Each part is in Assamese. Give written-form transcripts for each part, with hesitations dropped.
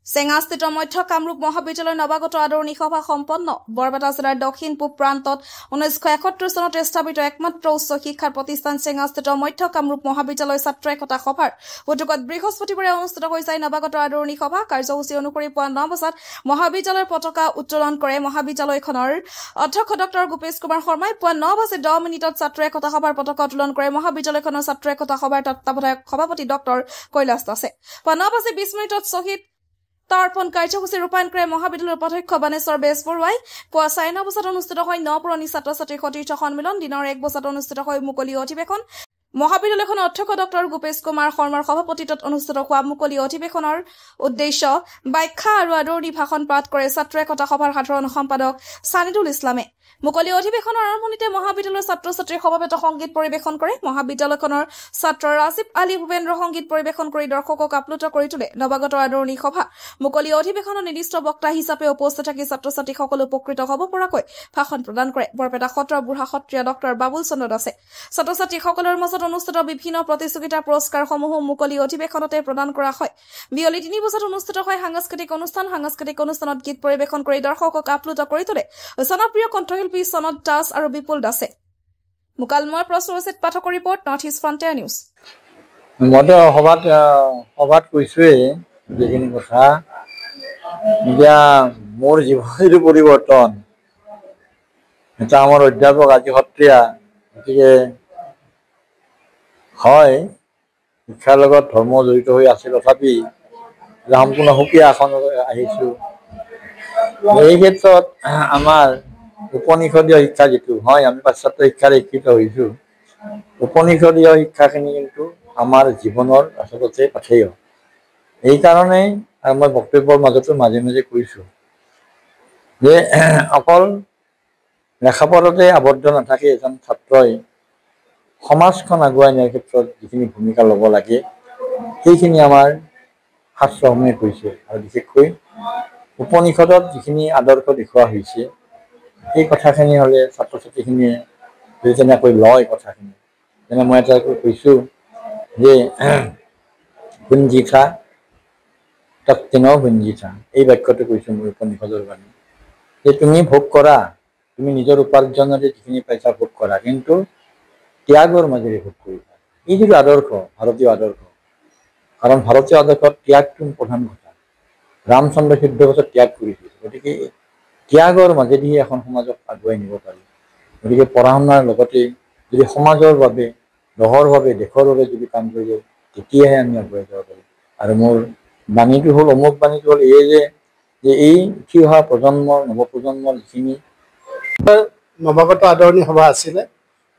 চেঙাস্থিত মধ্য কামৰূপ মহাবিদ্যালয়ৰ নৱাগত আদৰণি সভা সম্পন্ন বৰপেটা জিলাৰ দক্ষিণ পূব প্ৰান্তত 1971 চনত স্থাপিত একমাত্ৰ উচ্চ শিক্ষাৰ প্ৰতিষ্ঠান চেঙাস্থিত মধ্য কামৰূপ মহাবিদ্যালয় ছাত্ৰ একতা সভাৰ উদ্যোগত বৃহস্পতিবাৰে অনুষ্ঠিত হৈছে নৱাগত আদৰণি সভা কাৰ্যসূচী অনুসৰি পুৱা 9 বজাত মহাবিদ্যালয়ৰ পতাকা উত্তোলন কৰে মহাবিদ্যালয়খনৰ অধ্যক্ষ ডক্টৰ গোপেশ কুমাৰ শৰ্মাই পুৱা 9:10 মিনিটত ছাত্ৰ একতা সভাৰ পতাকা উত্তোলন কৰে মহাবিদ্যালয়খনৰ ছাত্ৰ একতা সভাৰ তত্ত্বাৱধায়ক সভাপতি ডক্টৰ কৈলাশ দাসে পুৱা 9:20 মিনিটত শ্বহীদ তৰ্পণ কাৰ্যসূচী ৰূপায়ণ কৰে মহাবিদ্যালয়ৰ অধ্যক্ষ বানেশ্বৰ বেজবৰুৱাই পুৱা 9:30 বজাত অনুষ্ঠিত হয় নপুৰণি ছাত্ৰ ছাত্ৰীৰ সতীৰ্থ সন্মিলন দিনৰ 1 বজাত অনুষ্ঠিত হয় মুকলি অধিৱেশন মহাবিদ্যালয়খনৰ অধ্যক্ষ ডক্টৰ গোপেশ কুমাৰ শৰ্মাৰ সভাপতিত্বত অনুষ্ঠিত হোৱা মুকলি অধিৱেশনৰ উদ্দেশ্য ব্যাখ্যা আৰু আদৰণি ভাষণ পাঠ কৰে ছাত্ৰ একতা সভাৰ সাধাৰণ সম্পাদক সানিদুল ইছলামে মুকলি অধিৱেশনৰ আৰম্ভণিতে মহাবিদ্যালয়ৰ ছাত্ৰ ছাত্ৰীৰ সমবেত সংগীত পৰিৱেশন কৰে মহাবিদ্যালয়খনৰ ছাত্ৰ ৰাজীৱ আলী ভূপেন্দ্ৰ সংগীত পৰিৱেশন কৰি দৰ্শকক আপ্লুত কৰি তোলে নৱাগত আদৰণি সভা মুকলি অধিৱেশনৰ নিৰ্দিষ্ট বক্তা হিচাপে উপস্থিত থাকি ছাত্ৰ ছাত্ৰীসকল উপকৃত হ'ব পৰাকৈ ভাষণ প্ৰদান কৰে বৰপেটা সত্ৰ বুঢ়া সত্ৰীয়া ডক্টৰ বাবুল চন্দ্ৰ দাসে ছাত্ৰ ছাত্ৰীসকলৰ মাজত অনুষ্ঠিত বিভিন্ন প্ৰতিযোগিতাৰ পুৰস্কাৰসমূহ মুকলি অধিৱেশনতে প্ৰদান কৰা হয় বিয়লি 3 বজাত অনুষ্ঠিত হয় সাংস্কৃতিক অনুষ্ঠানত গীত পৰিৱেশন কৰি দৰ্শকক আপ্লুত কৰি তোলে জনপ্ৰিয় কণ্ঠশিল্পী সনদ দাস আৰু বিপুল দাসে মুকালময় প্ৰস্তুত পাঠকৰ report north east frontier news মতে সভাত কৈছোৱে যিখিনি কথা এতিয়া মোৰ জীৱনৰ পৰিৱৰ্তন এটা আমাৰ অধ্যাপক আজি সত্ৰীয়া গতিকে হয় শিক্ষাৰ লগত ধৰ্ম জড়িত হৈ আছে তথাপি সম্পূৰ্ণ সুকীয়া আসনলৈ আহিছোঁ এই ক্ষেত্ৰত আমাৰ উপনিষদীয় শিক্ষা যিটো হয় আমি পাশ্চাত্য শিক্ষাৰে শিক্ষিত হৈছোঁ উপনিষদীয় শিক্ষাখিনি কিন্তু আমাৰ জীৱনৰ আচলতে পাথেয় এইকাৰণে আৰু মই বক্তব্যৰ মাজতো মাজে মাজে কৈছোঁ যে অকল লেখাপঢ়াতে আবদ্ধ নাথাকে এজন ছাত্ৰই সমাজখন আগুৱাই নিয়াৰ ক্ষেত্ৰত যিখিনি ভূমিকা ল'ব লাগে সেইখিনি আমাৰ শাস্ত্ৰসমূহে কৈছে আৰু বিশেষকৈ উপনিষদত যিখিনি আদৰ্শ দেখুওৱা হৈছে এই কথাখিনি হ'লে ছাত্ৰ ছাত্ৰীখিনিয়ে যদি তেনেকৈ লয় কথাখিনি যেনে মই এটা কৈছোঁ যে ভুঞ্জিথা তত্ত্বিন ভুঞ্জিথা এই বাক্যটো কৈছোঁ মই উপনিষদৰ কাৰণে যে তুমি ভোগ কৰা তুমি নিজৰ উপাৰ্জনেৰে যিখিনি পাইছা ভোগ কৰা কিন্তু ত্যাগৰ মাজেৰে ভোগ কৰিবা এই যিটো আদৰ্শ ভাৰতীয় আদৰ্শ কাৰণ ভাৰতীয় আদৰ্শত ত্যাগটো প্ৰধান কথা ৰামচন্দ্ৰ সিদ্ধ বছৰ ত্যাগ কৰিছিল গতিকে ত্যাগৰ মাজেদিহে এখন সমাজক আগুৱাই নিব পাৰি গতিকে পঢ়া শুনাৰ লগতে যদি সমাজৰ বাবে দহৰ বাবে দেশৰ বাবে যদি কাম কৰি যাওঁ তেতিয়াহে আমি আগুৱাই যাব পাৰিম আৰু মোৰ বাণীটো হ'ল অমুক বাণীটো হ'ল এই যে এই উঠি অহা প্ৰজন্মৰ নৱপ্ৰজন্মৰ যিখিনি নৱাগত আদৰণি সভা আছিলে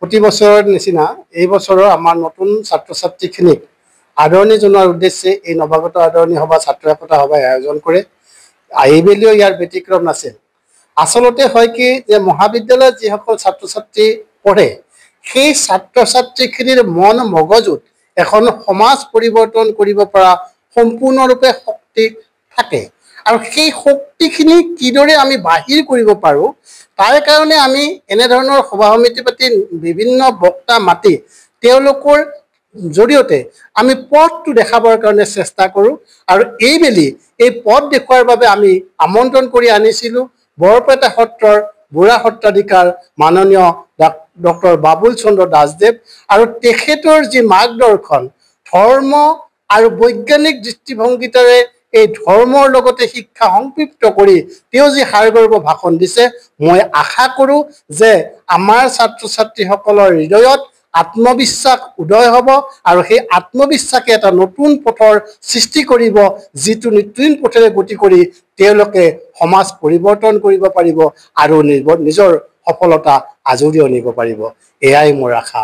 প্ৰতি বছৰৰ নিচিনা এই বছৰৰ আমাৰ নতুন ছাত্ৰ ছাত্ৰীখিনিক আদৰণি জনোৱাৰ উদ্দেশ্যে এই নৱাগত আদৰণি সভা ছাত্ৰ একতা সভাই আয়োজন কৰে এইবেলিও ইয়াৰ ব্যতিক্ৰম নাছিল আচলতে হয় কি যে মহাবিদ্যালয়ত যিসকল ছাত্ৰ ছাত্ৰী পঢ়ে সেই ছাত্ৰ ছাত্ৰীখিনিৰ মন মগজুত এখন সমাজ পৰিৱৰ্তন কৰিব পৰা সম্পূৰ্ণৰূপে শক্তি থাকে আৰু সেই শক্তিখিনি কিদৰে আমি বাহিৰ কৰিব পাৰোঁ তাৰ কাৰণে আমি এনেধৰণৰ সভা সমিতি পাতি বিভিন্ন বক্তা মাতি তেওঁলোকৰ জৰিয়তে আমি পথটো দেখাবৰ কাৰণে চেষ্টা কৰোঁ আৰু এইবেলি এই পথ দেখুৱাৰ বাবে আমি আমন্ত্ৰণ কৰি আনিছিলোঁ বৰপেটা সত্ৰৰ বুঢ়া সত্ৰাধিকাৰ মাননীয় ডক্টৰ বাবুল চন্দ্ৰ দাসদেৱ আৰু তেখেতৰ যি মাৰ্গদৰ্শন ধৰ্ম আৰু বৈজ্ঞানিক দৃষ্টিভংগীৰে এই ধৰ্মৰ লগতে শিক্ষা সংপৃক্ত কৰি তেওঁ যি সাৰগৰ্ভ ভাষণ দিছে মই আশা কৰোঁ যে আমাৰ ছাত্ৰ ছাত্ৰীসকলৰ হৃদয়ত আত্মবিশ্বাস উদয় হ'ব আৰু সেই আত্মবিশ্বাসে এটা নতুন পথৰ সৃষ্টি কৰিব যিটো নতুন পথেৰে গতি কৰি তেওঁলোকে সমাজ পৰিৱৰ্তন কৰিব পাৰিব আৰু নিজৰ সফলতা আজৰি আনিব পাৰিব এয়াই মোৰ আশা